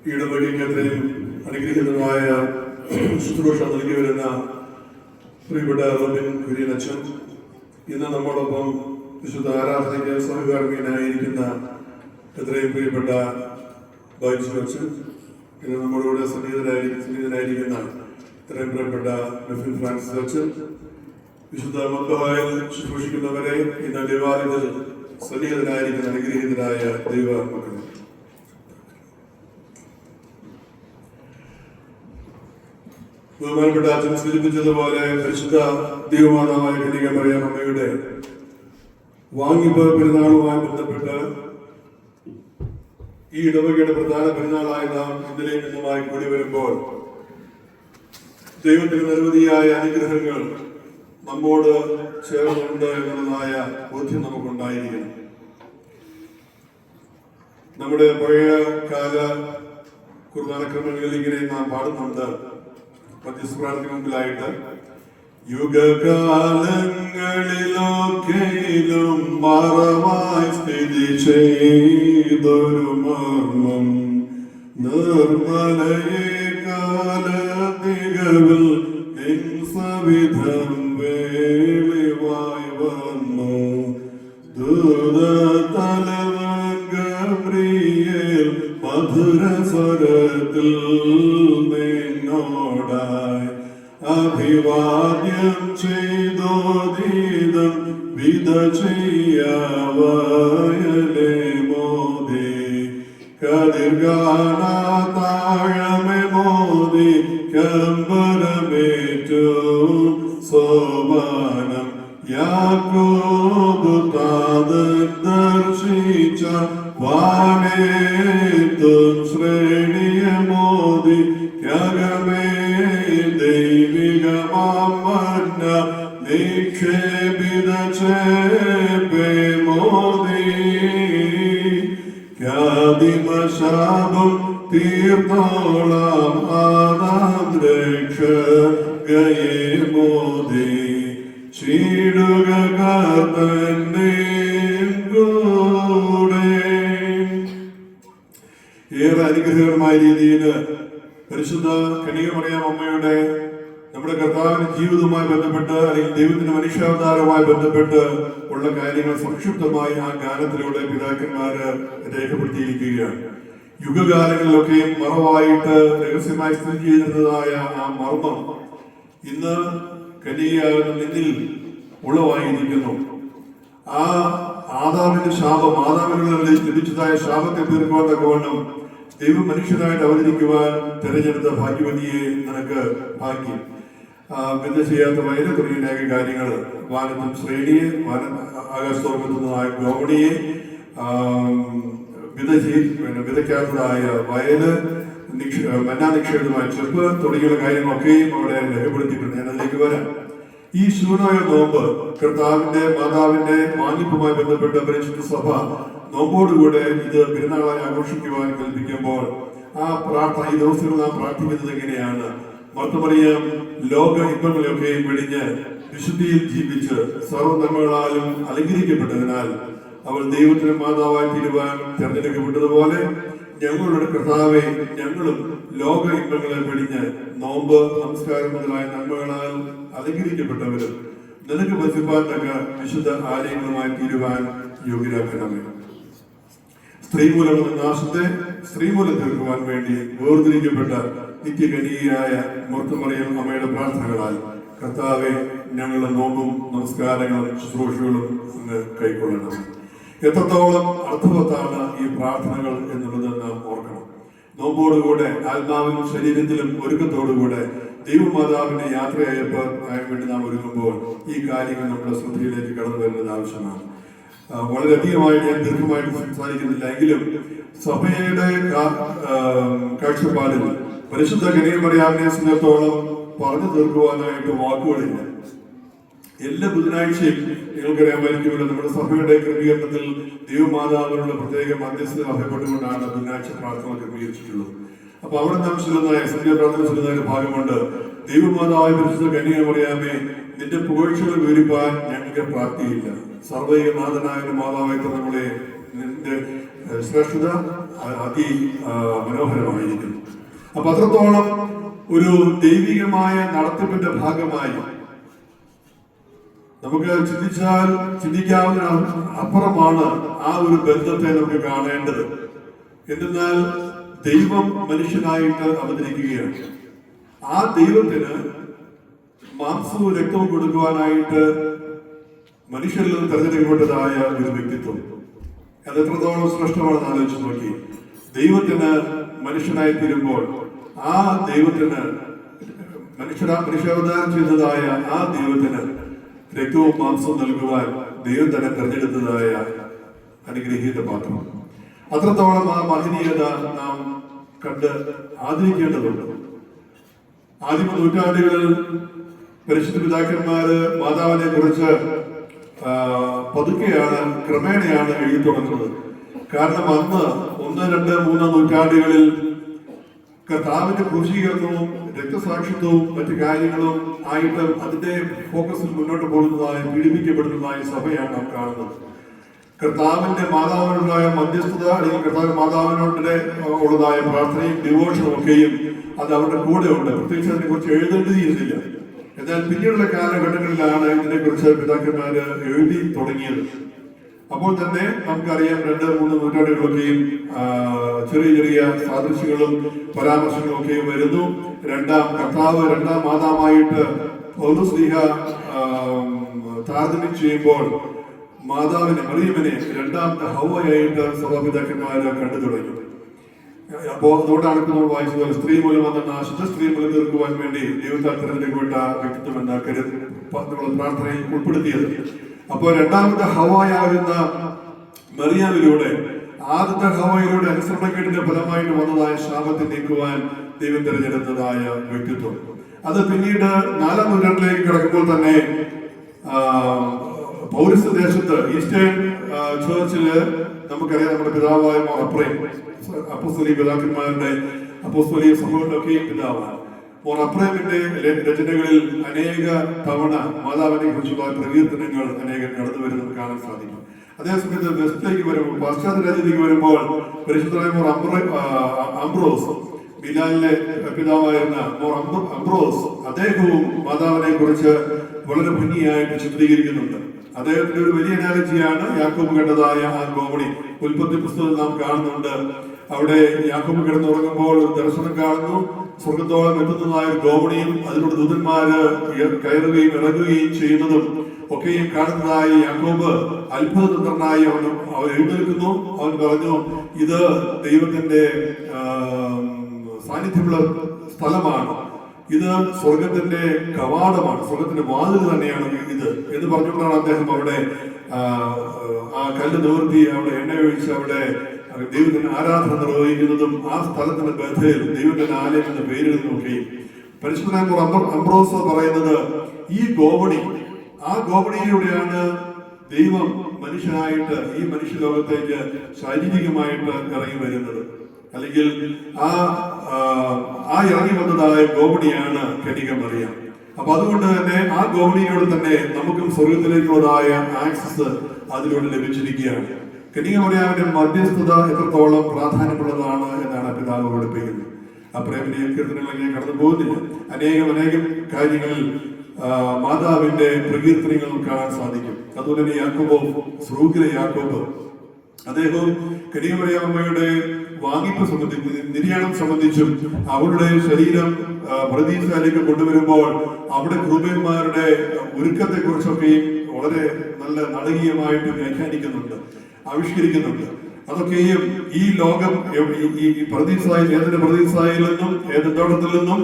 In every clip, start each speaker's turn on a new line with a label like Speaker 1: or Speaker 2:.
Speaker 1: ഇടവകയ്ക്ക് അത്രയും അനുഗ്രഹീതമായ ശുശ്രൂഷ നൽകി വരുന്ന പ്രിയപ്പെട്ട റോബിൻ കുര്യൻ അച്ഛൻ, ഇന്ന് നമ്മോടൊപ്പം വിശുദ്ധ ആരാധനയ്ക്ക് സഹകാർമ്മികനായിരിക്കുന്ന എത്രയും പ്രിയപ്പെട്ട ബൈജു അച്ഛൻ, ഇന്ന് നമ്മളുടെ സന്നിഹിതനായിരിക്കുന്ന എത്രയും പ്രിയപ്പെട്ട നഫീൽ ഫ്രാൻസിസ് അച്ഛൻ, വിശുദ്ധ മദ്ബഹായിൽ ശുശ്രൂഷിക്കുന്നവരെ, ഇന്ന് ദേവാലയത്തിൽ സന്നിഹിതനായിരിക്കുന്ന അനുഗ്രഹീതരായ ദൈവ മക്കൾ, ബഹുമാനപ്പെട്ട അച്ഛൻ സൂചിപ്പിച്ചതുപോലെ പരിശുദ്ധ ദൈവമാതാവായ കന്യക മറിയം അമ്മയുടെ വാങ്ങിപ്പ് പെരുന്നാളുമായി ബന്ധപ്പെട്ട് ഈ ഇടവകയുടെ പ്രധാന പെരുന്നാളായ നാം ഇന്നലെയും ഇന്നുമായി കൂടി വരുമ്പോൾ ദൈവത്തിന് നിരവധിയായ അനുഗ്രഹങ്ങൾ നമ്മോട് ചേർന്നുണ്ട് എന്നുള്ളതായ ബോധ്യം നമുക്കുണ്ടായിരിക്കണം. നമ്മുടെ പഴയ കാല കുർബാനക്രമങ്ങളിൽ ഇങ്ങനെ നാം പാടുന്നുണ്ട്, മധ്യസ്ഥപ്രാർത്ഥനയ്ക്ക് മുമ്പിലായിട്ട്: യുഗകാലങ്ങളിലൊക്കെയിലും മറമായി സ്ഥിതി ചെയ്തൊരു മർമ്മം നിർമ്മലയെ കാലതികവിൽ നിൻ സവിധം വേളിവായി വന്നു. ദൂതതലവൻ ഗബ്രിയേൽ മധുരസ്വരത്തിൽ നിന്നോടായി അഭിവാദ്യം ചെയ്തോദീതം വിധ ചെയ്യാവയലേ മോദി കതിർഗാന താഴമേ മോദി കമ്പരമേറ്റു സോപാനം യാക്കോബ് താതൻ ദർശിച്ച വാണേത്തും ശ്രേണിയ മോദി യഗമേ ദൈവികമാമന്ന നിക്ഷേപിത ചേപേ മോദി ഖ്യാതിമശാപം തീർത്തോളാം ആദാം രക്ഷകയേ മോദി ചീടുക കാത്തന്നെ കൂടെ. ഏറെ അനുഗ്രഹകരമായ രീതിയിൽ പരിശുദ്ധ കന്യക മറിയം അമ്മയുടെ നമ്മുടെ കർത്താവിന്റെ ജീവിതവുമായി ബന്ധപ്പെട്ട്, അല്ലെങ്കിൽ ദൈവത്തിന്റെ മനുഷ്യാവതാരവുമായി ബന്ധപ്പെട്ട് ഉള്ള കാര്യങ്ങൾ സംക്ഷിപ്തമായി ആ ഗാനത്തിലൂടെ പിതാക്കന്മാര് രേഖപ്പെടുത്തിയിരിക്കുകയാണ്. യുഗകാലങ്ങളിലൊക്കെയും മറവായിട്ട് രഹസ്യമായി സ്ഥിതി ചെയ്തിരുന്നതായ ആ മർമ്മം ഇന്ന് കന്യകയാകുന്ന നിന്നിൽ ഉളവായിരിക്കുന്നു. ആ ആദാമിന്റെ ശാപം, ആദാമിനുള്ള ലഭിച്ചതായ ശാപത്തെ തീർക്കുവാൻ തക്കവണ്ണം ദൈവം മനുഷ്യനായിട്ട് അവതരിക്കുവാൻ തിരഞ്ഞെടുത്ത ഭാഗ്യവതിയെ നിനക്ക് ഭാഗ്യം. വിധ ചെയ്യാത്ത വളരെ കുറേയേറെ കാര്യങ്ങൾ, വാനത്തും ശ്രേണിയെ, ആകാശത്തോർക്കത്തുന്നതായ ഗോമണിയെ, വിതയ്ക്കാത്തതായ വയല്, മന്നാ നിക്ഷേപമായ ചെപ്പ് തുടങ്ങിയുള്ള കാര്യങ്ങളൊക്കെയും അവിടെ രേഖപ്പെടുത്തിയിട്ടുണ്ട്. ഞാൻ അതിലേക്ക് വരാം. ഈ ശൂന്യ നോമ്പ് കർത്താവിന്റെ മാതാവിന്റെ മാനിപ്പുമായി ബന്ധപ്പെട്ട പരിശുദ്ധ സഭ നോമ്പോടുകൂടെ ഇത് പെരുന്നാളായി ആഘോഷിക്കുവാൻ കൽപ്പിക്കുമ്പോൾ ആ പ്രാർത്ഥന, ഈ ദിവസങ്ങൾ നാം പ്രാർത്ഥിക്കുന്നത് എങ്ങനെയാണ്? മർത്തമറിയം ലോക ഇമ്പങ്ങളെയൊക്കെയും വെടിഞ്ഞ് വിശുദ്ധിയിൽ ജീവിച്ച് സർവ്വനന്മകളാലും അലങ്കരിക്കപ്പെട്ടതിനാൽ അവൾ ദൈവത്തിന് മാതാവായി തീരുവാൻ തെരഞ്ഞെടുക്കപ്പെട്ടതുപോലെ ഞങ്ങളുടെ കർത്താവെ, ഞങ്ങളും ലോക ഇമ്പങ്ങളെ വെടിഞ്ഞ് നോമ്പ്, നമസ്കാരം മുതലായ നന്മകളാൽ അലങ്കരിക്കപ്പെട്ടവരും നിനക്ക് വസിപ്പാൻ തക്ക വിശുദ്ധ ആലയങ്ങളുമായി തീരുവാൻ യോഗ്യരാക്കണമേ. സ്ത്രീമൂലം നാശത്തെ സ്ത്രീമൂലം തീർക്കുവാൻ വേണ്ടി വേർതിരിക്കപ്പെട്ട നിത്യകന്യകയായ മർത്തമറിയം അമ്മയുടെ പ്രാർത്ഥനകളാൽ കർത്താവെ, ഞങ്ങളുടെ നോമ്പും നമസ്കാരങ്ങളും ശുശ്രൂഷകളും അങ്ങ് കൈക്കൊള്ളണം. എത്രത്തോളം അർത്ഥവത്താണ് ഈ പ്രാർത്ഥനകൾ എന്നുള്ളത് നാം ഓർക്കണം. നോമ്പോടുകൂടെ ആത്മാവിലും ശരീരത്തിലും ഒരുക്കത്തോടുകൂടെ ദൈവമാതാവിന്റെ യാത്രയയപ്പ് വേണ്ടി നാം ഒരുങ്ങുമ്പോൾ ഈ കാര്യങ്ങൾ നമ്മുടെ ശ്രദ്ധയിലേക്ക് കടന്നു വരുന്നത് ആവശ്യമാണ്. വളരെയധികമായിട്ട് ഞാൻ ദീർഘമായിട്ട് സംസാരിക്കുന്നില്ല, എങ്കിലും സഭയുടെ കാഴ്ചപ്പാടിൽ പരിശുദ്ധ കന്യക മറിയാമിനെ സംബന്ധിച്ചിടത്തോളം പറഞ്ഞു തീർക്കുവാനായിട്ട് വാക്കുകളില്ല. എല്ലാ ബുധനാഴ്ചയും നിങ്ങൾക്കറിയാമായിരിക്കുമല്ലോ, നമ്മുടെ സഭയുടെ ക്രമീകരണത്തിൽ ദൈവമാതാവിനുള്ള പ്രത്യേക മധ്യസ്ഥത ബന്ധപ്പെട്ടുകൊണ്ടാണ് ബുധനാഴ്ച പ്രാർത്ഥന ക്രമീകരിച്ചിട്ടുള്ളത്. അപ്പൊ അവിടെ നാം ചൊല്ലുന്ന സന്ധ്യാപ്രാർത്ഥന ചൊല്ലുന്ന ഒരു ഭാഗമുണ്ട്: ദൈവമാതാവായ പരിശുദ്ധ കന്യക മറിയാമേ, നിന്റെ പുകഴ്ചകൾ വിവരിപ്പാൻ ഞങ്ങൾക്ക് പ്രാപ്തിയില്ല. സർവൈകനാഥനായ ഒരു മാതാവായിട്ട് നമ്മളെ നിന്റെ ശ്രേഷ്ഠത മനോഹരമായിരിക്കുന്നു. അപ്പൊ അത്രത്തോളം ഒരു ദൈവികമായ നടത്തിപ്പിന്റെ ഭാഗമായി നമുക്ക് ചിന്തിക്കാവുന്ന അപ്പുറമാണ് ആ ഒരു ബന്ധത്തെ നമുക്ക് കാണേണ്ടത്. എന്തെന്നാൽ ദൈവം മനുഷ്യനായിട്ട് അവതരിക്കുകയാണ്. ആ ദൈവത്തിന് മാംസവും രക്തവും കൊടുക്കുവാനായിട്ട് മനുഷ്യരിൽ നിന്ന് തെരഞ്ഞെടുക്കപ്പെട്ടതായ ഒരു വ്യക്തിത്വം അത് എത്രത്തോളം ശ്രേഷ്ഠമാണെന്ന് ആലോചിച്ച് നോക്കി. ദൈവത്തിന് മനുഷ്യനായി തീരുമ്പോൾ ആ ദൈവത്തിന് മനുഷ്യാവതാരം ചെയ്തതായ ആ ദൈവത്തിന് രക്തവും മാംസവും നൽകുവാൻ ദൈവം തന്നെ തെരഞ്ഞെടുത്തതായ അനുഗ്രഹീത പാത്രം. അത്രത്തോളം ആ മഹനീയത നാം കണ്ട് ആദരിക്കേണ്ടതുണ്ട്. ആദിമ നൂറ്റാണ്ടുകളിൽ പരിശുദ്ധ പിതാക്കന്മാര് മാതാവിനെ കുറിച്ച് പതുക്കെയാണ് ക്രമേണയാണ് എഴുതി തുടങ്ങുന്നത്. കാരണം അന്ന് 1, 2, 3 നൂറ്റാണ്ടുകളിൽ കർത്താവിന്റെ ക്രൂശീകരണവും രക്തസാക്ഷിത്വവും മറ്റു കാര്യങ്ങളും ആയിട്ട് അതിന്റെ ഫോക്കസിൽ മുന്നോട്ട് പോകുന്നതായ പീഡിപ്പിക്കപ്പെടുന്നതായ സഭയാണ് നാം കാണുന്നത്. കർത്താവിന്റെ മാതാവിനുള്ളതായ മധ്യസ്ഥത അല്ലെങ്കിൽ കർത്താവ് മാതാവിനോട് ഉള്ളതായ പ്രാർത്ഥനയും ഡിവോഷനും ഒക്കെയും അത് അവരുടെ കൂടെ ഉണ്ട്. പ്രത്യേകിച്ച് അതിനെ കുറിച്ച് എഴുതേണ്ടിയിരുന്നില്ല. എന്നാൽ പിന്നീടുള്ള കാലഘട്ടങ്ങളിലാണ് ഇതിനെക്കുറിച്ച് പിതാക്കന്മാര് എഴുതി തുടങ്ങിയത്. അപ്പോൾ തന്നെ നമുക്കറിയാം 2, 3 നൂറ്റാണ്ടുകളൊക്കെയും ചെറിയ ചെറിയ സാദൃശ്യങ്ങളും പരാമർശങ്ങളും ഒക്കെയും വരുന്നു. കർത്താവ് രണ്ടാം മാതാവായിട്ട് പൗലോസ്ലീഹ താരതമ്യം ചെയ്യുമ്പോൾ മാതാവിനെ മറിയമിനെ രണ്ടാമത്തെ ഹവ്വയായിട്ട് സഭാപിതാക്കന്മാര് കണ്ടു തുടങ്ങി. അപ്പോ അതുകൊണ്ടാണ് നമ്മൾ വായിച്ചത് സ്ത്രീ മൂലം വന്ന നാശത്തെ സ്ത്രീ മൂലം തീർക്കുവാൻ വേണ്ടി ദൈവത്താൽ തിരഞ്ഞെടുക്കപ്പെട്ട വ്യക്തിത്വം എന്ന നമ്മൾ പ്രാർത്ഥനയിൽ ഉൾപ്പെടുത്തിയത്. അപ്പോൾ രണ്ടാമത്തെ ഹവ്വയാകുന്ന മറിയാമിലൂടെ ആദ്യത്തെ ഹവ്വയിലൂടെ അനുസരണക്കേടിന്റെ ഫലമായിട്ട് വന്നതായ ശാപത്തെ നീക്കുവാൻ ദൈവം തിരഞ്ഞെടുത്തതായ വ്യക്തിത്വം. അത് പിന്നീട് 4-ാം നൂറ്റാണ്ടിലേക്ക് കിടക്കുമ്പോൾ തന്നെ പൗരസ്ത്യ ദേശത്ത് ഈസ്റ്റേൺ ചേർച്ചില് നമുക്കറിയാം നമ്മുടെ പിതാവായ മോറപ്രേം അപ്പോസ്തലിക പിതാക്കന്മാരുടെ അപ്പോസ്തലിക സമൂഹത്തിലൊക്കെയും പിതാവാണ്. മോറപ്രേമിന്റെ രചനകളിൽ അനേക തവണ മാതാവിനെ കുറിച്ചുള്ള പ്രകീർത്തനങ്ങൾ അനേകം കടന്നു വരുന്നത് കാണാൻ സാധിക്കും. അതേസമയത്ത് വെസ്റ്റിലേക്ക് വരുമ്പോൾ പാശ്ചാത്യ രാജ്യത്തേക്ക് വരുമ്പോൾ പരിശുദ്ധമായ മോർ അംബ്രോസ് ബിലാലിലെ പിതാവായിരുന്ന മോർ അംബ്രോസ് അദ്ദേഹവും മാതാവിനെ കുറിച്ച് വളരെ ഭംഗിയായിട്ട് ചിത്രീകരിക്കുന്നുണ്ട്. അദ്ദേഹത്തിന്റെ ഒരു വലിയ അനാലജിയാണ് യാക്കോബ് കണ്ടതായ ആ ഗോവണി. ഉൽപ്പത്തി പുസ്തകത്തിൽ നാം കാണുന്നുണ്ട്. അവിടെ യാക്കോബ് കിടന്നുറങ്ങുമ്പോൾ ഒരു ദർശനം കാണുന്നു. സ്വർഗത്തോളം എത്തുന്നതായ ഗോവണിയും അതിലൂടെ ദൂതന്മാര് കയറുകയും ഇറങ്ങുകയും ചെയ്യുന്നതും ഒക്കെയും കാണുന്നതായി യാക്കോബ് അത്ഭുതതന്ത്രനായി അവൻ എഴുന്നേൽക്കുന്നു. അവൻ പറഞ്ഞു, ഇത് ദൈവത്തിന്റെ സാന്നിധ്യമുള്ള സ്ഥലമാണ്, ഇത് സ്വർഗത്തിന്റെ കവാടമാണ്, സ്വർഗത്തിന്റെ വാതിൽ തന്നെയാണ് ഇത് എന്ന് പറഞ്ഞുകൊണ്ടാണ് അദ്ദേഹം അവിടെ ആ കല്ല് നിവർത്തി അവിടെ എണ്ണ ഒഴിച്ച് അവിടെ ദൈവത്തിന്റെ ആരാധന നിർവഹിക്കുന്നതും ആ സ്ഥലത്തിന്റെ ബഥയിൽ ദൈവത്തിന്റെ ആലയം എന്ന പേരിടുന്നതൊക്കെയും. പരിശുദ്ധനായ അംബ്രോസ് പറയുന്നത് ഈ ഗോവണി, ആ ഗോവണിയിലൂടെയാണ് ദൈവം മനുഷ്യനായിട്ട് ഈ മനുഷ്യലോകത്തേക്ക് ശാരീരികമായിട്ട് ഇറങ്ങി വരുന്നത്. അല്ലെങ്കിൽ ആ ഇറങ്ങി വന്നതായ ഗോവണിയാണ് കന്യക മറിയം. അപ്പൊ അതുകൊണ്ട് തന്നെ ആ ഗോവണിയോട് തന്നെ നമുക്കും സ്വർഗത്തിലേക്കുള്ളതായ ആക്സസ് അതിലൂടെ ലഭിച്ചിരിക്കുകയാണ്. കന്യക മറിയാമിന്റെ മധ്യസ്ഥത എത്രത്തോളം പ്രാധാന്യമുള്ളതാണ് എന്നാണ് പിതാവ് പഠിപ്പിക്കുന്നത്. ആ പ്രേമിനെയും കീർത്തനങ്ങൾ ഞാൻ കടന്നു പോകുന്നില്ല. അനേകം കാര്യങ്ങളിൽ മാതാവിന്റെ പ്രകീർത്തനങ്ങൾ കാണാൻ സാധിക്കും. അതുപോലെ തന്നെ യാക്കോബ്, സ്രൂഗിലെ യാക്കോബ്, അദ്ദേഹവും കന്യക മറിയാമ്മയുടെ വാങ്ങിപ്പ് സംബന്ധിച്ചും നിര്യാണം സംബന്ധിച്ചും അവരുടെ ശരീരം പ്രതീക്ഷയിലേക്ക് കൊണ്ടുവരുമ്പോൾ അവിടെ ക്രൂബന്മാരുടെ ഒരുക്കത്തെ കുറിച്ചൊക്കെയും വളരെ നല്ല നാടകീയമായിട്ട് വ്യാഖ്യാനിക്കുന്നുണ്ട്, ആവിഷ്കരിക്കുന്നുണ്ട്. അതൊക്കെയും ഈ ലോകം ഈ പ്രതീക്ഷയിൽ ഏതിന്റെ പ്രതീക്ഷയിൽ നിന്നും ഏത് തോട്ടത്തിൽ നിന്നും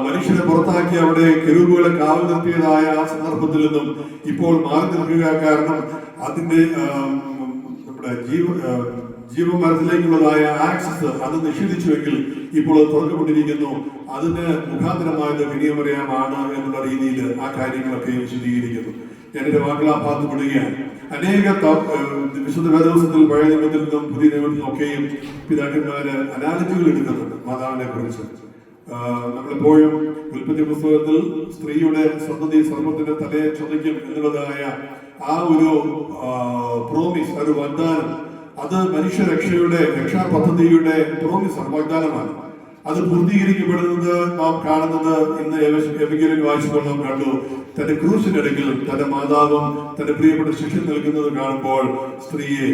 Speaker 1: മനുഷ്യനെ പുറത്താക്കി അവിടെ കെരൂബുകളെ കാവൽ നിർത്തിയതായ ആ സന്ദർഭത്തിൽ നിന്നും ഇപ്പോൾ മാറി നിൽക്കുക. കാരണം അതിന്റെ നമ്മുടെ ജീവമരത്തിലേക്കുള്ളതായ ആക്സസ് അത് നിഷേധിച്ചുവെങ്കിൽ ഇപ്പോൾ അത് തുറക്കപ്പെട്ടിരിക്കുന്നു. അതിന് മുഖാന്തരമായത് കന്യക മറിയമാണ് എന്നുള്ള രീതിയിൽ ആ കാര്യങ്ങളൊക്കെ വിശദീകരിക്കുന്നു. ഞാൻ എന്റെ വാക്കുകൾ ആ ഭാഗത്ത് വിടുകയാണ്. അനേക വിശുദ്ധ വേദപുസ്തകത്തിൽ പഴയ നിയമത്തിൽ നിന്നും പുതിയ നിയമത്തിൽ നിന്നൊക്കെയും പിതാക്കന്മാര് അനാലിറ്റികൾ എടുക്കുന്നുണ്ട് മാതാവിനെ കുറിച്ച്. നമ്മളെപ്പോഴും ഉൽപ്പത്തി പുസ്തകത്തിൽ സ്ത്രീയുടെ സന്തതി സർവ്വത്തിന്റെ തലയെ ചുമയ്ക്കും എന്നുള്ളതായ ആ ഒരു പ്രോമിസ്, ഒരു വാഗ്ദാനം, അത് മനുഷ്യരക്ഷയുടെ രക്ഷാ പദ്ധതിയുടെ പ്രോമിസാണ്, വാഗ്ദാനമാണ്. അത് പൂർത്തീകരിക്കപ്പെടുന്നത് നാം കാണുന്നത് ഇന്ന് എവെങ്കിലും വായിച്ചപ്പോൾ നാം കണ്ടു. തന്റെ ക്രൂശിനടുക്കൽ തന്റെ മാതാവും തന്റെ പ്രിയപ്പെട്ട ശിഷ്യൻ നിൽക്കുന്നത് കാണുമ്പോൾ സ്ത്രീയെ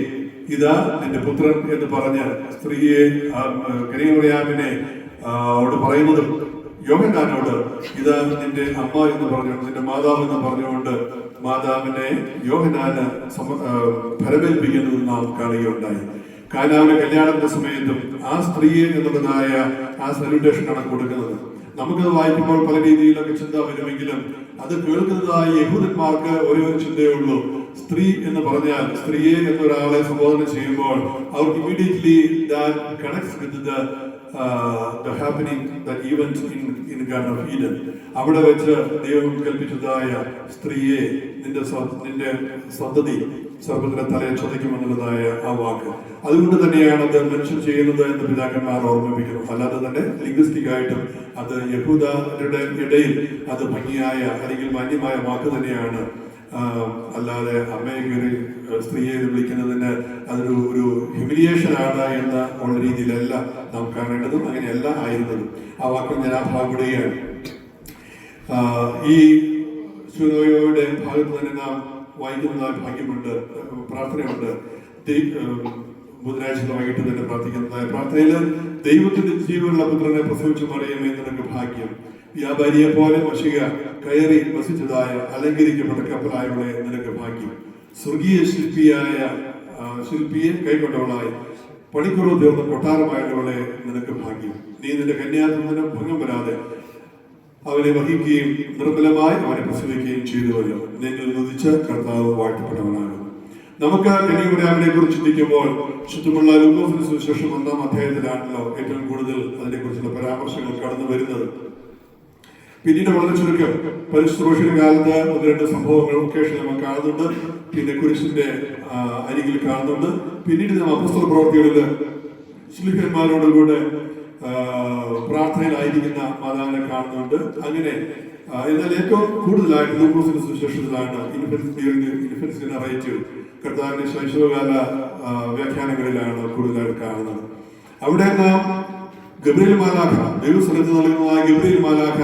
Speaker 1: ഇതാ നിന്റെ പുത്രൻ എന്ന് പറഞ്ഞ് സ്ത്രീയെ കന്യാമറിയാമിനെ അവിടെ പറയുന്നത്, യോഹന്നാനോട് ഇതാ നിന്റെ അമ്മ എന്ന് പറഞ്ഞുകൊണ്ട് നിന്റെ മാതാവ് എന്ന് പറഞ്ഞുകൊണ്ട് മാതാവിനെ യോഹന്നാന് ഫലമേൽപ്പിക്കുന്നത് നാം കാണുകയുണ്ടായി. കാനാവിലെ കല്യാണത്തിന്റെ സമയത്തും ആ സ്ത്രീയെ എന്നുള്ളതായ ആ സല്യൂട്ടേഷനാണ് കൊടുക്കുന്നത്. നമുക്കത് വായിക്കുമ്പോൾ പല രീതിയിലൊക്കെ ചിന്ത വരുമെങ്കിലും അത് കേൾക്കുന്നതായ യഹൂദന്മാർക്ക് ഒരേ ഒരു ചിന്തയേ ഉള്ളൂ. സ്ത്രീ എന്ന് പറഞ്ഞാൽ, സ്ത്രീയെ എന്നൊരാളെ സംബോധന ചെയ്യുമ്പോൾ അവർക്ക് immediately that connects with the happening, the event in Garden of Eden. അവിടെ വെച്ച് ദൈവം കൽപ്പിച്ചതായ സ്ത്രീയെ നിന്റെ സന്തതി സർവ്വത്തിന്റെ തലയെ ചതയ്ക്കുമെന്നുള്ളതായ ആ വാക്ക്. അതുകൊണ്ട് തന്നെയാണ് അത് മെൻഷൻ ചെയ്യുന്നത് എന്ന് പിതാക്കന്മാർ ഓർമ്മിപ്പിക്കുന്നു. അല്ലാതെ തന്നെ ലിംഗ്വിസ്റ്റിക് ആയിട്ടും അത് യഹൂദരുടെ ഇടയിൽ അത് ഭംഗിയായ അല്ലെങ്കിൽ മാന്യമായ വാക്ക് തന്നെയാണ്. അല്ലാതെ അമ്മയെ കയറി സ്ത്രീയെ വിളിക്കുന്നതിന് അതൊരു ഹ്യൂമിലിയേഷൻ ആണ് എന്ന ഉള്ള രീതിയിലല്ല നാം കാണേണ്ടതും അങ്ങനെയല്ല ആയിരുന്നതും. ആ വാക്ക് ഞാൻ ആ ഭാഗം വിടുകയാണ്. ഈ ശൂനോയുടെ ഭാഗത്ത് തന്നെ നാം വായിക്കുന്നതായ ഭാഗ്യമുണ്ട്, പ്രാർത്ഥനയുണ്ട്. ബുധനാഴ്ച വൈകിട്ട് തന്നെ പ്രാർത്ഥിക്കുന്നതായ പ്രാർത്ഥനയിൽ ദൈവത്തിന്റെ ജീവനുള്ള പുത്രനെ പ്രസവിച്ചു മറിയമേ നിനക്ക് ഭാഗ്യം, വ്യാപാരിയെ പോലെ മഷിക കയറി വസിച്ചതായ അലങ്കരിക്കപ്പെട്ട കപ്പലായവളെ നിനക്ക് ഭാഗ്യം, സ്വർഗീയ ശില്പിയെ കൈക്കൊണ്ടവളായി പണിക്കുറവ് തീർന്ന കൊട്ടാരമായവളെ നിനക്ക് ഭാഗ്യം. നീ നിന്റെ കന്യാത്വത്തിന് ഭംഗം വരാതെ അവനെ വഹിക്കുകയും നിർമ്മലമായി അവനെ പ്രസവിക്കുകയും ചെയ്തുവല്ലോ. നിന്നിൽ നുദിച്ച കർത്താവ് വാഴ്ത്തപ്പെട്ടവനാകും. നമുക്ക് കന്യാമറിയാമിനെ കുറിച്ച് ചിന്തിക്കുമ്പോൾ ചുറ്റുമുള്ള ലൂക്കോസിന് സുവിശേഷം 1-ാം അധ്യായത്തിലാണല്ലോ ഏറ്റവും കൂടുതൽ അതിനെക്കുറിച്ചുള്ള പരാമർശങ്ങൾ കടന്നു വരുന്നത്. പിന്നീട് വളരെ ചുരുക്കം പരിശുശ്രൂഷയുടെ കാലത്ത് 1-2 സംഭവങ്ങൾ ഒക്കേഷൻ നമ്മൾ കാണുന്നുണ്ട്. പിന്നെ കുരിശിന്റെ അരികിൽ കാണുന്നുണ്ട്. പിന്നീട് നാം അപ്പോസ്തല പ്രവൃത്തികളിൽ ശില്പിന്മാരോടുകൂടെ പ്രാർത്ഥനയിലായിരിക്കുന്ന മാതാവിനെ കാണുന്നുണ്ട്. അങ്ങനെ എന്നാൽ ഏറ്റവും കൂടുതലായിട്ട് ലൂക്കോസിന്റെ സുവിശേഷത്തിലാണ് ഇൻഫൻസ് നറേറ്റീവ്, കർത്താവിന്റെ ശൈശവകാല വ്യാഖ്യാനങ്ങളിലാണ് കൂടുതലായിട്ട് കാണുന്നത്. അവിടെ നാം ഗബ്രിയേൽ മാലാഖ, ദൈവസ്ഥലത്ത് നൽകുന്നതായ ഗബ്രിയേൽ മാലാഖ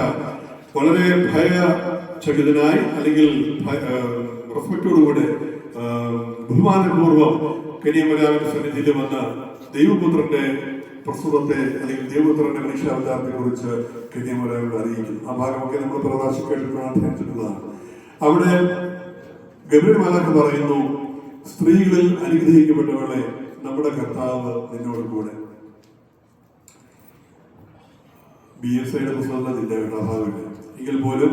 Speaker 1: വളരെ ഭയചകിതനായി അല്ലെങ്കിൽ റെസ്പെക്റ്റോടുകൂടെ ബഹുമാനപൂർവ്വം കന്യാമറിയാമിന്റെ സന്നിധിയിൽ വന്ന് ദൈവപുത്രന്റെ പ്രസ്തുതത്തെ അല്ലെങ്കിൽ ദൈവപുത്രന്റെ മനുഷ്യാവതാരത്തെ കുറിച്ച് കന്യാമറിയാമിനെ അറിയിക്കുന്നു. ആ ഭാഗമൊക്കെ നമ്മൾ പല പ്രാവശ്യം കേട്ടിട്ടാണ് ധ്യാനിച്ചിട്ടുള്ളതാണ്. അവിടെ ഗബ്രിയേൽ മാലാഖ പറയുന്നു, സ്ത്രീകളിൽ അനുഗ്രഹിക്കപ്പെട്ടവളെ നമ്മുടെ കർത്താവ് നിന്നോട് കൂടെ. BSIയുടെ പുസ്തകത്തിലില്ല കേട്ടോ, ഭാഗമില്ല. എങ്കിൽ പോലും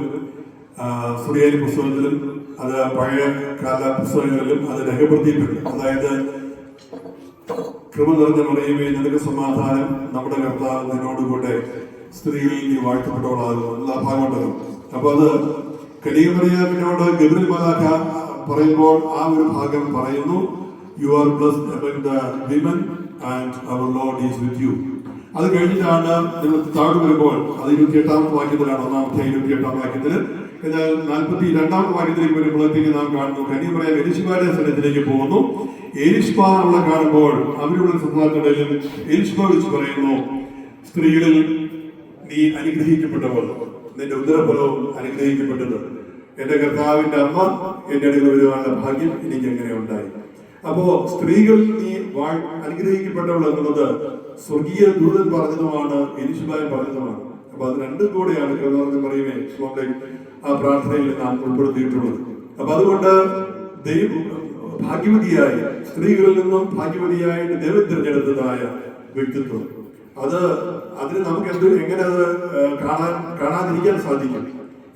Speaker 1: സുറിയാനി പുസ്തകത്തിലും അത് പഴയ കാല പുസ്തകങ്ങളിലും അത് രേഖപ്പെടുത്തിയിട്ടുണ്ട്. അതായത് കൃപ നിറഞ്ഞ മറിയമേ നിനക്ക് സമാധാനം, നമ്മുടെ കർത്താവ് നിന്നോടുകൂടെ, സ്ത്രീകളിൽ നീ വാഴ്ത്തപ്പെട്ടവളാകുന്നു എന്നുള്ള ഭാഗമുണ്ടല്ലോ. അപ്പൊ അത് കന്യാമറിയാമിനോട് ഗബ്രിയേൽ മാലാഖ പറയുമ്പോൾ ആ ഒരു ഭാഗം പറയുന്നു, you are blessed among the women and our Lord is with you. അത് കഴിഞ്ഞിട്ടാണ് നിങ്ങൾ താഴെ വരുമ്പോൾ അത് 28-ാമത്തെ വാക്യത്തിലാണ്, 1-ാമത്തെ 28-ാം വാക്യത്തിൽ. എന്നാൽ 42-ാമത്തെ വാക്യത്തിലേക്ക് വരുമ്പോഴത്തേക്ക് നാം കാണുന്നു കന്യാമറിയാം എലിശബയുടെ സ്ഥലത്തിലേക്ക് പോകുന്നു. എലിശബ അവളെ കാണുമ്പോൾ അവരുടെ സംസാരത്തിലും എലിശബ വിളിച്ച് പറയുന്നു, സ്ത്രീകളിൽ നീ അനുഗ്രഹിക്കപ്പെട്ടവൾ, നിന്റെ ഉദരഫലവും അനുഗ്രഹിക്കപ്പെട്ടത്, എന്റെ കർത്താവിന്റെ അമ്മ എന്റെ അടുക്കൽ വരുവാനുള്ള ഭാഗ്യം എനിക്ക് എങ്ങനെ ഉണ്ടായി. അപ്പോ സ്ത്രീകൾ നീ അനുഗ്രഹിക്കപ്പെട്ടവൾ എന്നുള്ളത് സ്വർഗീയ ദൂതൻ പറഞ്ഞതുമാണ്, എലിശബായി പറഞ്ഞതുമാണ്. അപ്പൊ അത് രണ്ടും കൂടെയാണ് കർത്താവ് പറയുമേ ആ പ്രാർത്ഥനയിൽ നാം ഉൾപ്പെടുത്തിയിട്ടുള്ളത്. അപ്പൊ അതുകൊണ്ട് ഭാഗ്യവതിയായി സ്ത്രീകളിൽ നിന്നും ഭാഗ്യവതിയായിട്ട് ദൈവം തിരഞ്ഞെടുത്തതായ വ്യക്തിത്വം, അതിന് നമുക്ക് എങ്ങനെ അത് കാണാതിരിക്കാൻ സാധിക്കും,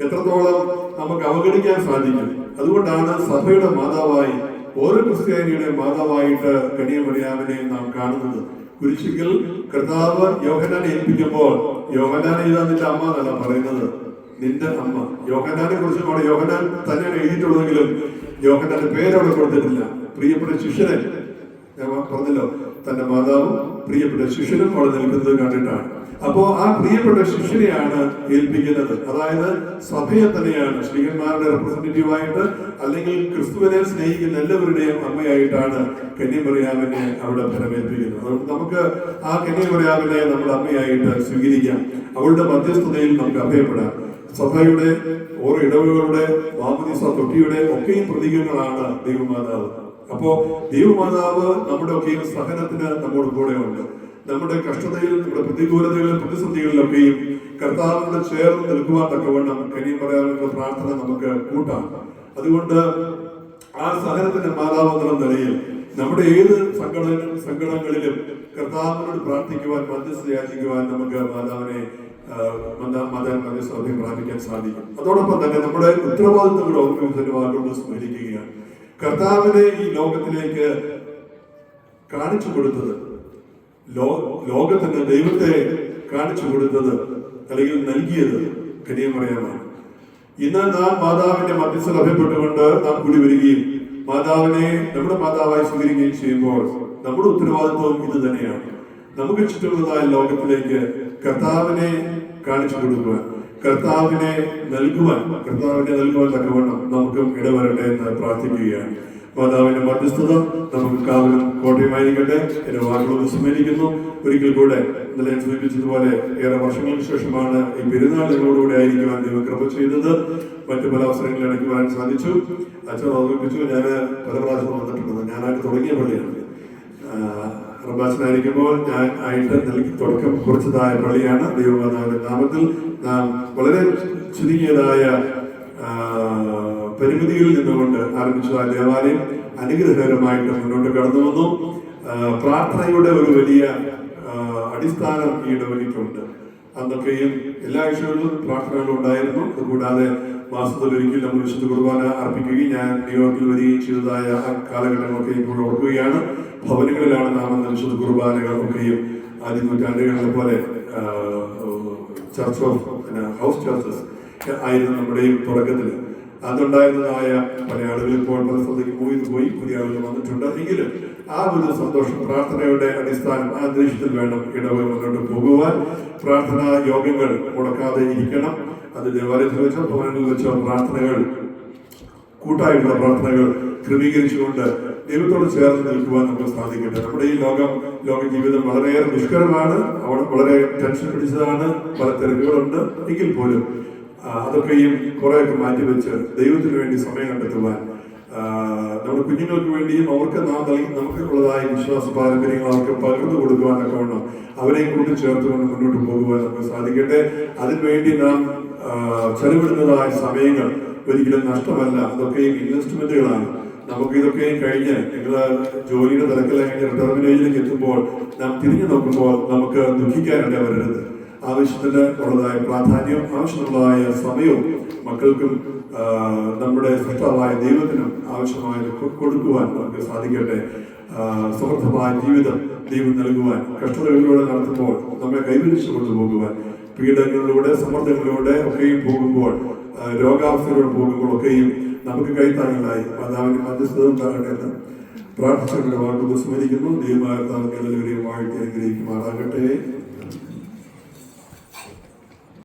Speaker 1: എത്രത്തോളം നമുക്ക് അവഗണിക്കാൻ സാധിക്കും. അതുകൊണ്ടാണ് സഭയുടെ മാതാവായി, ഓരോ ക്രിസ്ത്യാനിയുടെ മാതാവായിട്ട് കന്യാമറിയാമിനെ നാം കാണുന്നത്. കുരിശിക്കൽ കർത്താവ് യോഹന്നാനെ ഏൽപ്പിക്കുമ്പോൾ യോഹന്നാനെ ഇതാ നിന്റെ അമ്മ എന്നല്ല പറയുന്നത്, നിന്റെ അമ്മ. യോഹന്നാനെ കുറിച്ച് അവിടെ യോഹന്നാൻ തന്നെയാണ് എഴുതിയിട്ടുള്ളതെങ്കിലും യോഹന്നാന്റെ പേരവിടെ കൊടുത്തിട്ടില്ല. പ്രിയപ്പെട്ട ശിഷ്യനെ ഞാൻ പറഞ്ഞല്ലോ, തന്റെ മാതാവും പ്രിയപ്പെട്ട ശിഷ്യനും അവിടെ നിൽക്കുന്നത് കണ്ടിട്ടാണ്. അപ്പോ ആ പ്രിയപ്പെട്ട ശിഷ്യനെയാണ് ഏൽപ്പിക്കുന്നത്. അതായത് സഭയെ തന്നെയാണ് ശ്രീകന്മാരുടെ റെപ്രസെന്റേറ്റീവായിട്ട്, അല്ലെങ്കിൽ ക്രിസ്തുവിനെ സ്നേഹിക്കുന്ന എല്ലാവരുടെയും അമ്മയായിട്ടാണ് കന്യാമറിയാമിനെ അവിടെ ഫലമേൽപ്പിക്കുന്നത്. അതുകൊണ്ട് നമുക്ക് ആ കന്യാമറിയാമിനെ നമ്മുടെ അമ്മയായിട്ട് സ്വീകരിക്കാം. അവളുടെ മധ്യസ്ഥതയിൽ നമുക്ക് അഭയപ്പെടാം. സഭയുടെ ഓരോ ഇടവുകളുടെ മാമോദീസ തൊട്ടിയുടെ ഒക്കെയും പ്രതീകങ്ങളാണ് ദൈവമാതാവ്. അപ്പോ ദൈവമാതാവ് നമ്മുടെ ഒക്കെയും സഹനത്തിന് നമ്മുടെ കൂടെ ഉണ്ട്. നമ്മുടെ കഷ്ടതയിൽ, നമ്മുടെ പ്രതികൂലതകളിലും പ്രതിസന്ധികളിലൊക്കെയും കർത്താവിനോട് ചേർന്ന് നിൽക്കുവാൻ തക്കവണ്ണം കന്യാമറിയാമിന്റെ പ്രാർത്ഥന നമുക്ക് കൂട്ടാം. അതുകൊണ്ട് ആ സഹനത്തിന്റെ മാതാവ് എന്ന നിലയിൽ നമ്മുടെ ഏത് സങ്കടങ്ങളിലും കർത്താവിനോട് പ്രാർത്ഥിക്കുവാൻ, മധ്യസ്ഥ യാചിക്കുവാൻ നമുക്ക് മാതാവിനെ മധ്യസ്ഥ പ്രാർത്ഥിക്കാൻ സാധിക്കും. അതോടൊപ്പം തന്നെ നമ്മുടെ ഉത്തരവാദിത്തങ്ങളുടെ ഓർമ്മ വാക്കുകൊണ്ട് സ്മരിക്കുകയാണ്. കർത്താവിനെ ഈ ലോകത്തിലേക്ക് കാണിച്ചു കൊടുത്തത്, ലോകത്തിന് ദൈവത്തെ കാണിച്ചു കൊടുത്തത് അല്ലെങ്കിൽ നൽകിയത് കന്യാമറിയാമാണ്. ഇന്ന് നാം മാതാവിന്റെ മധ്യസ്ഥ ലഭ്യപ്പെട്ടുകൊണ്ട് നാം കൂടി വരികയും മാതാവിനെ നമ്മുടെ മാതാവായി സ്വീകരിക്കുകയും ചെയ്യുമ്പോൾ നമ്മുടെ ഉത്തരവാദിത്വം ഇത് തന്നെയാണ്. നമുക്ക് ചുറ്റുമുള്ളതായ ലോകത്തിലേക്ക് കർത്താവിനെ കാണിച്ചു കൊടുക്കുവാൻ, കർത്താവിനെ നൽകുവാൻ തക്കവണ്ണം നമുക്കും ഇടവരട്ടെ എന്ന് പ്രാർത്ഥിക്കുകയാണ്. മാതാവിന്റെ മധ്യസ്ഥത നമുക്ക് കാവലും കോട്ടയമായിരിക്കട്ടെ. എന്റെ വാക്കുകൾ സ്മരിക്കുന്നു. ഒരിക്കൽ കൂടെ ഇന്നലെ സൂചിപ്പിച്ചതുപോലെ ഏറെ വർഷങ്ങൾക്ക് ശേഷമാണ് ഈ പെരുന്നാൾ നിങ്ങളോടുകൂടെ ആയിരിക്കുവാൻ ദൈവം കൃപ ചെയ്തത്. മറ്റു പല അവസരങ്ങളിൽ ഇടയ്ക്ക് വരാൻ സാധിച്ചു. അച്ഛൻ ഓർമ്മിപ്പിച്ചു, ഞാൻ പല പ്രാവശ്യം വന്നിട്ടുള്ളത് ഞാനായിട്ട് തുടങ്ങിയ പള്ളിയാണ്. പ്രഭാഷനായിരിക്കുമ്പോൾ ഞാൻ ആയിട്ട് നൽകി തുടക്കം കുറിച്ചതായ പള്ളിയാണ്. ദൈവമാതാവിന്റെ നാമത്തിൽ നാം വളരെ ചുരുങ്ങിയതായ പരിമിതികളിൽ നിന്നുകൊണ്ട് ആരംഭിച്ചതായ ദേവാലയം അനുഗ്രഹകരമായിട്ട് മുന്നോട്ട് കടന്നു വന്നു. പ്രാർത്ഥനയുടെ ഒരു വലിയ അടിസ്ഥാനം ഈ ഇടവലിക്കുണ്ട്. അന്നൊക്കെയും എല്ലാ ആഴ്ചകളിലും പ്രാർത്ഥനകളും ഉണ്ടായിരുന്നു. അതുകൂടാതെ മാസത്തിലൊരിക്കൽ നമ്മൾ വിശുദ്ധ കുർബാന അർപ്പിക്കുകയും ഞാൻ ന്യൂയോർക്കിൽ വരികയും ചെയ്തതായ ആ കാലഘട്ടങ്ങളൊക്കെ ഇപ്പോൾ ഓർക്കുകയാണ്. ഭവനങ്ങളിലാണ് നാം എന്ന വിശുദ്ധ കുർബാനകളൊക്കെയും ആദ്യ നൂറ്റാണ്ടുകളെ പോലെ ചർച്ച് ഓഫ് ഹൗസ് ചർച്ചസ് ആയിരുന്നു നമ്മുടെയും തുടക്കത്തിൽ. അതുണ്ടായിരുന്നതായ പല ആളുകൾ ഇപ്പോൾ പല സ്ഥലത്തേക്ക് പോയി പുതിയ ആളുകൾ വന്നിട്ടുണ്ട്. എങ്കിലും ആ ഒരു സന്തോഷം, പ്രാർത്ഥനയുടെ അടിസ്ഥാനം ആ അന്തരീക്ഷത്തിൽ വേണം ഇടവക മുന്നോട്ട് പോകുവാൻ. പ്രാർത്ഥനാ യോഗങ്ങൾ മുടക്കാതെ ഇരിക്കണം. അത് ദേവാലയത്തിൽ വെച്ചോ ഭവനങ്ങളിൽ വെച്ചോ പ്രാർത്ഥനകൾ, കൂട്ടായിട്ടുള്ള പ്രാർത്ഥനകൾ ക്രമീകരിച്ചുകൊണ്ട് ദൈവത്തോട് ചേർന്ന് നിൽക്കുവാൻ നമുക്ക് സാധിക്കട്ടെ. നമ്മുടെ ഈ ലോക ജീവിതം വളരെയേറെ ദുഷ്കരമാണ്, വളരെ ടെൻഷൻ പിടിച്ചതാണ്, പല തിരക്കുകളുണ്ട്. എങ്കിൽ പോലും അതൊക്കെയും കുറെയൊക്കെ മാറ്റിവെച്ച് ദൈവത്തിന് വേണ്ടി സമയം കണ്ടെത്തുവാൻ, നമ്മുടെ കുഞ്ഞുങ്ങൾക്ക് വേണ്ടിയും അവർക്ക് നമുക്കുള്ളതായ വിശ്വാസ പാരമ്പര്യങ്ങൾ അവർക്ക് പകർന്നു കൊടുക്കുവാനൊക്കെ വേണം. അവരെയും കൂട്ടി ചേർത്തുകൊണ്ട് മുന്നോട്ട് പോകുവാൻ നമുക്ക് സാധിക്കട്ടെ. അതിനുവേണ്ടി നാം ചെലവിടുന്നതായ സമയങ്ങൾ ഒരിക്കലും നഷ്ടമല്ല. അതൊക്കെയും ഇൻവെസ്റ്റ്മെന്റുകളാണ്. നമുക്ക് ഇതൊക്കെയും കഴിഞ്ഞ് നിങ്ങള് ജോലിയുടെ തിരക്കിൽ കഴിഞ്ഞ് റിട്ടയർമെന്റ് ഏജിലേക്ക് എത്തുമ്പോൾ നാം തിരിഞ്ഞു നോക്കുമ്പോൾ നമുക്ക് ദുഃഖിക്കാനിട വരരുത്. ആവശ്യത്തിന് ഉള്ളതായ പ്രാധാന്യം, ആവശ്യമുള്ളതായ സമയവും മക്കൾക്കും നമ്മുടെ സൃഷ്ടാവായ ദൈവത്തിനും ആവശ്യമായത് കൊടുക്കുവാൻ നമുക്ക് സാധിക്കട്ടെ. സമൃദ്ധമായ ജീവിതം ദൈവം നൽകുവാൻ, കഷ്ടതകളിലൂടെ നടത്തുമ്പോൾ നമ്മെ കൈവരിച്ചു കൊണ്ടുപോകുവാൻ, പീഡനങ്ങളിലൂടെ സമ്മർദ്ദങ്ങളിലൂടെ ഒക്കെയും പോകുമ്പോൾ, രോഗാവസ്ഥയിലൂടെ പോകുമ്പോൾ ഒക്കെയും നമുക്ക് കൈത്താങ്ങലായി മാതാവിന്റെ മധ്യസ്ഥത ഉണ്ടാകട്ടെ എന്ന് പ്രാർത്ഥിച്ചുകൊണ്ട് വാക്കുകൾ സ്മരിക്കുന്നു. ദൈവമായ എല്ലാവരെയും വാഴ്ത്തി അനുഗ്രഹിക്കുമാറാകട്ടെ.